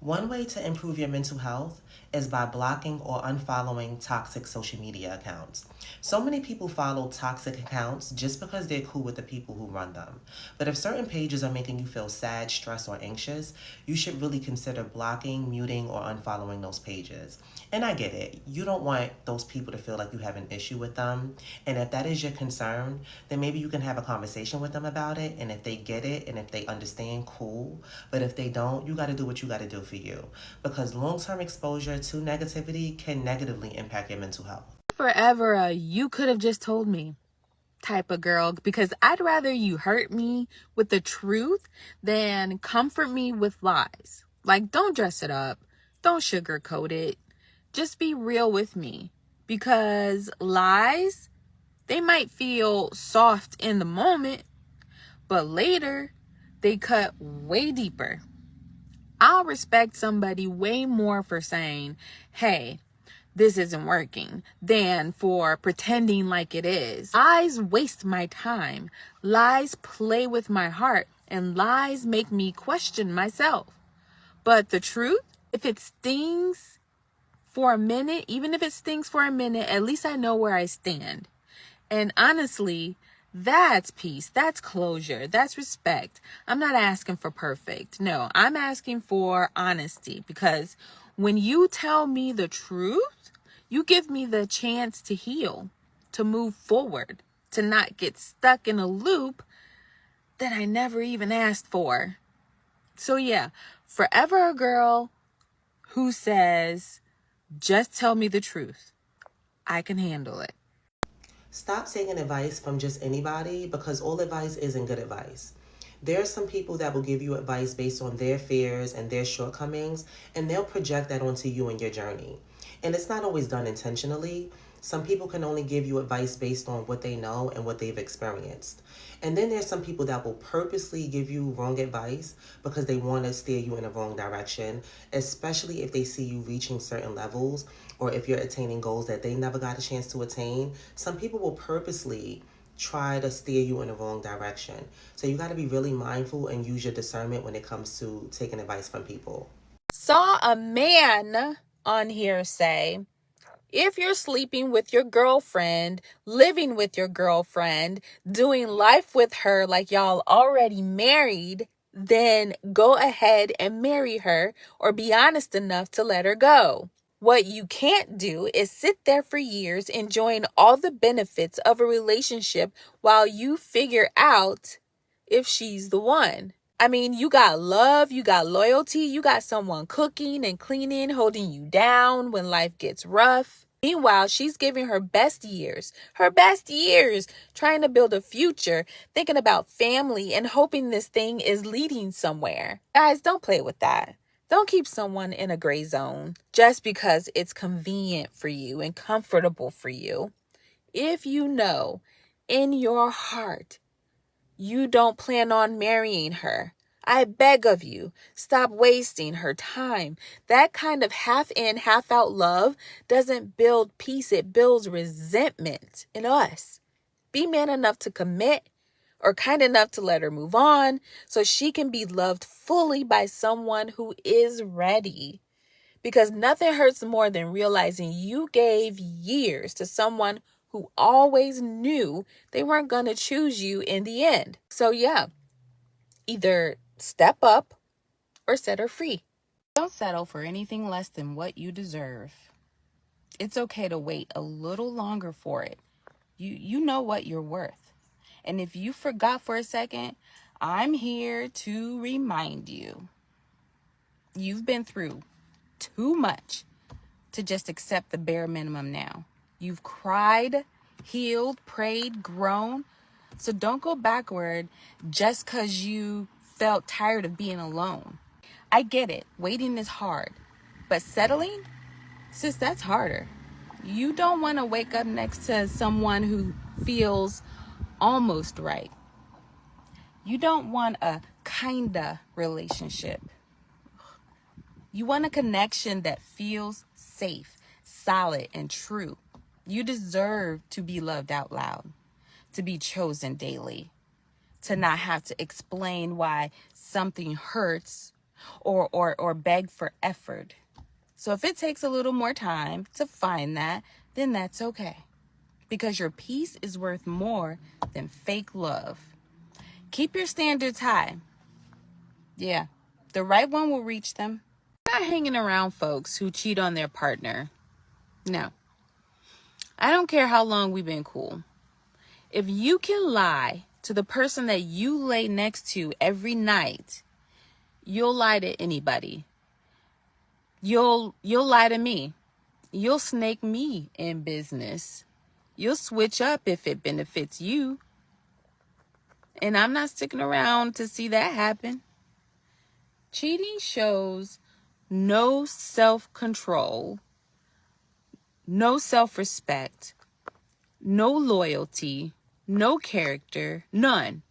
One way to improve your mental health is by blocking or unfollowing toxic social media accounts. So many people follow toxic accounts just because they're cool with the people who run them. But if certain pages are making you feel sad, stressed, or anxious, you should really consider blocking, muting, or unfollowing those pages. And I get it. You don't want those people to feel like you have an issue with them. And if that is your concern, then maybe you can have a conversation with them about it. And if they get it and if they understand, cool. But if they don't, you got to do what you got to do for you. Because long term exposure to negativity can negatively impact your mental health. Forever, you could have just told me type of girl, because I'd rather you hurt me with the truth than comfort me with lies. Like, don't dress it up. Don't sugarcoat it. Just be real with me, because lies, they might feel soft in the moment, but later they cut way deeper. I'll respect somebody way more for saying, hey, this isn't working, than for pretending like it is. Lies waste my time. Lies play with my heart, and lies make me question myself. But the truth, if it stings for a minute, even if it stings for a minute, at least I know where I stand. And honestly, that's peace. That's closure. That's respect. I'm not asking for perfect. No, I'm asking for honesty, because when you tell me the truth, you give me the chance to heal, to move forward, to not get stuck in a loop that I never even asked for. So yeah, forever a girl who says, just tell me the truth. I can handle it. Stop taking advice from just anybody, because all advice isn't good advice. There are some people that will give you advice based on their fears and their shortcomings, and they'll project that onto you and your journey. And it's not always done intentionally. Some people can only give you advice based on what they know and what they've experienced. And then there's some people that will purposely give you wrong advice because they want to steer you in the wrong direction, especially if they see you reaching certain levels or if you're attaining goals that they never got a chance to attain. Some people will purposely try to steer you in the wrong direction. So you got to be really mindful and use your discernment when it comes to taking advice from people. Saw a man on here say, if you're sleeping with your girlfriend, living with your girlfriend, doing life with her like y'all already married, then go ahead and marry her, or be honest enough to let her go. What you can't do is sit there for years enjoying all the benefits of a relationship while you figure out if she's the one. I mean, you got love, you got loyalty, you got someone cooking and cleaning, holding you down when life gets rough. Meanwhile, she's giving her best years, trying to build a future, thinking about family, and hoping this thing is leading somewhere. Guys, don't play with that. Don't keep someone in a gray zone just because it's convenient for you and comfortable for you. If you know in your heart you don't plan on marrying her, I beg of you, stop wasting her time. That kind of half in, half out love doesn't build peace. It builds resentment in us. Be man enough to commit, or kind enough to let her move on so she can be loved fully by someone who is ready. Because nothing hurts more than realizing you gave years to someone who always knew they weren't going to choose you in the end. So yeah, either step up or set her free. Don't settle for anything less than what you deserve. It's okay to wait a little longer for it. You know what you're worth. And if you forgot for a second, I'm here to remind you. You've been through too much to just accept the bare minimum now. You've cried, healed, prayed, grown. So don't go backward just because you felt tired of being alone. I get it. Waiting is hard. But settling, sis, that's harder. You don't want to wake up next to someone who feels almost right. You don't want a kinda relationship. You want a connection that feels safe, solid, and true. You deserve to be loved out loud, to be chosen daily, to not have to explain why something hurts or beg for effort. So if it takes a little more time to find that, then that's okay. Because your peace is worth more than fake love. Keep your standards high. Yeah, the right one will reach them. Not hanging around folks who cheat on their partner. No. I don't care how long we've been cool. If you can lie to the person that you lay next to every night, you'll lie to anybody. You'll lie to me. You'll snake me in business. You'll switch up if it benefits you. And I'm not sticking around to see that happen. Cheating shows no self-control, no self-respect, no loyalty, no character, none.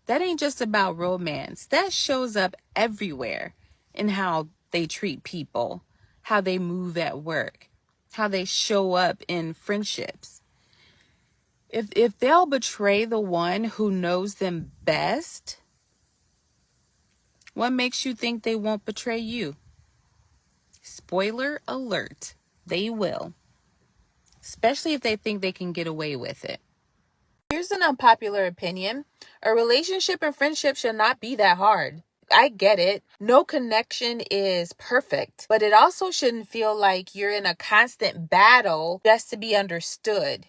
That ain't just about romance. That shows up everywhere in how they treat people, how they move at work, how they show up in friendships. If they'll betray the one who knows them best, what makes you think they won't betray you? Spoiler alert, they will. Especially if they think they can get away with it. Here's an unpopular opinion. A relationship and friendship should not be that hard. I get it. No connection is perfect, but it also shouldn't feel like you're in a constant battle just to be understood.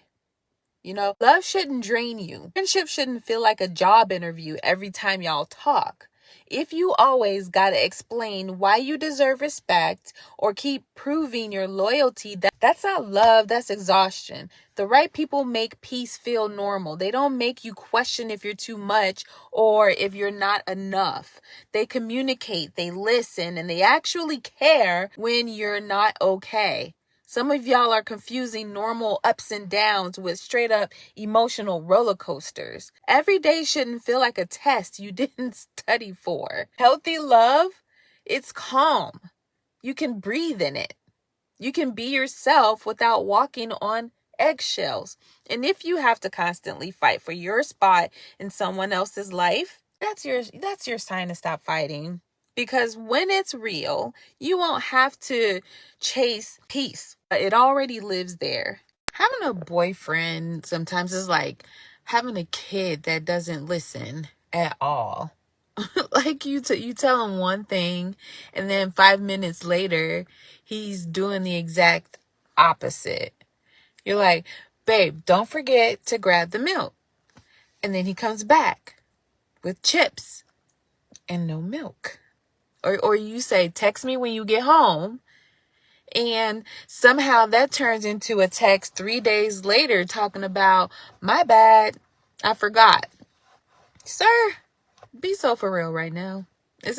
You know, love shouldn't drain you. Friendship shouldn't feel like a job interview every time y'all talk. If you always gotta explain why you deserve respect or keep proving your loyalty, that's not love, that's exhaustion. The right people make peace feel normal. They don't make you question if you're too much or if you're not enough. They communicate, they listen, and they actually care when you're not okay. Some of y'all are confusing normal ups and downs with straight up emotional roller coasters. Every day shouldn't feel like a test you didn't study for. Healthy love, it's calm. You can breathe in it. You can be yourself without walking on eggshells. And if you have to constantly fight for your spot in someone else's life, that's your sign to stop fighting. Because when it's real, you won't have to chase peace. It already lives there. Having a boyfriend sometimes is like having a kid that doesn't listen at all. Like you tell him one thing and then 5 minutes later, he's doing the exact opposite. You're like, babe, don't forget to grab the milk. And then he comes back with chips and no milk. Or you say, text me when you get home. And somehow that turns into a text 3 days later talking about, my bad, I forgot. Sir, be so for real right now.